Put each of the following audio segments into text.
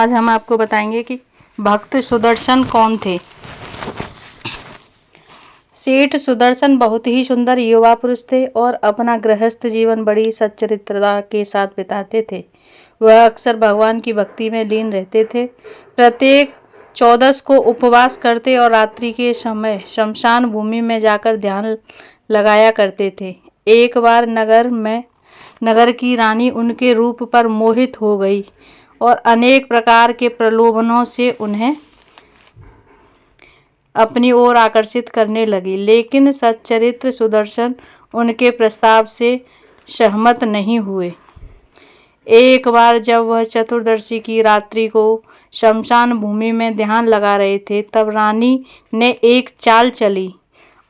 आज हम आपको बताएंगे कि भक्त सुदर्शन कौन थे। सेठ सुदर्शन बहुत ही सुंदर युवा पुरुष थे और अपना गृहस्थ जीवन बड़ी सच्चरित्रता के साथ बिताते थे। वह अक्सर भगवान की भक्ति में लीन रहते थे। प्रत्येक चौदस को उपवास करते और रात्रि के समय शमशान भूमि में जाकर ध्यान लगाया करते थे। एक बार नगर की रानी उनके रूप पर मोहित हो गई और अनेक प्रकार के प्रलोभनों से उन्हें अपनी ओर आकर्षित करने लगी, लेकिन सच्चरित्र सुदर्शन उनके प्रस्ताव से सहमत नहीं हुए। एक बार जब वह चतुर्दशी की रात्रि को शमशान भूमि में ध्यान लगा रहे थे, तब रानी ने एक चाल चली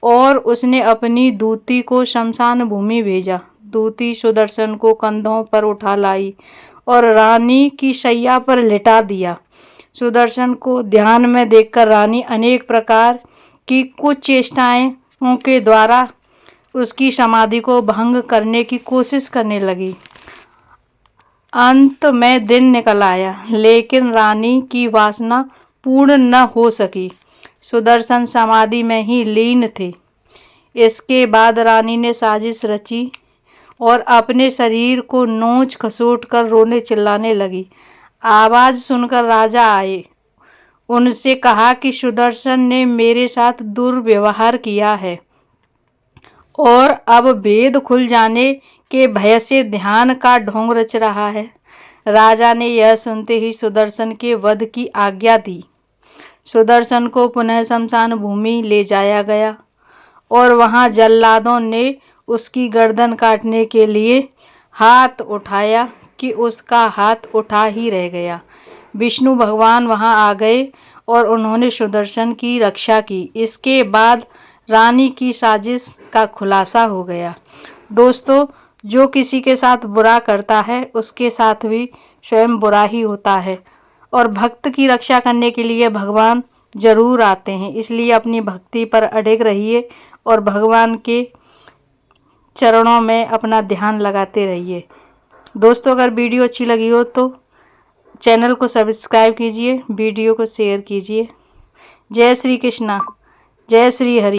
और उसने अपनी दूती को शमशान भूमि भेजा। दूती सुदर्शन को कंधों पर उठा लाई और रानी की शैया पर लिटा दिया। सुदर्शन को ध्यान में देखकर रानी अनेक प्रकार की कुछ चेष्टाओं के द्वारा उसकी समाधि को भंग करने की कोशिश करने लगी। अंत में दिन निकल आया, लेकिन रानी की वासना पूर्ण न हो सकी। सुदर्शन समाधि में ही लीन थे। इसके बाद रानी ने साजिश रची और अपने शरीर को नोच खसोट कर रोने चिल्लाने लगी। आवाज सुनकर राजा आए। उनसे कहा कि सुदर्शन ने मेरे साथ दुर्व्यवहार किया है और अब भेद खुल जाने के भय से ध्यान का ढोंग रच रहा है। राजा ने यह सुनते ही सुदर्शन के वध की आज्ञा दी। सुदर्शन को पुनः शमशान भूमि ले जाया गया और वहां जल्लादों ने उसकी गर्दन काटने के लिए हाथ उठाया कि उसका हाथ उठा ही रह गया। विष्णु भगवान वहां आ गए और उन्होंने सुदर्शन की रक्षा की। इसके बाद रानी की साजिश का खुलासा हो गया। दोस्तों, जो किसी के साथ बुरा करता है उसके साथ भी स्वयं बुरा ही होता है और भक्त की रक्षा करने के लिए भगवान जरूर आते हैं। इसलिए अपनी भक्ति पर अडिग रहिए और भगवान के चरणों में अपना ध्यान लगाते रहिए। दोस्तों, अगर वीडियो अच्छी लगी हो तो चैनल को सब्सक्राइब कीजिए, वीडियो को शेयर कीजिए। जय श्री कृष्णा, जय श्री हरि।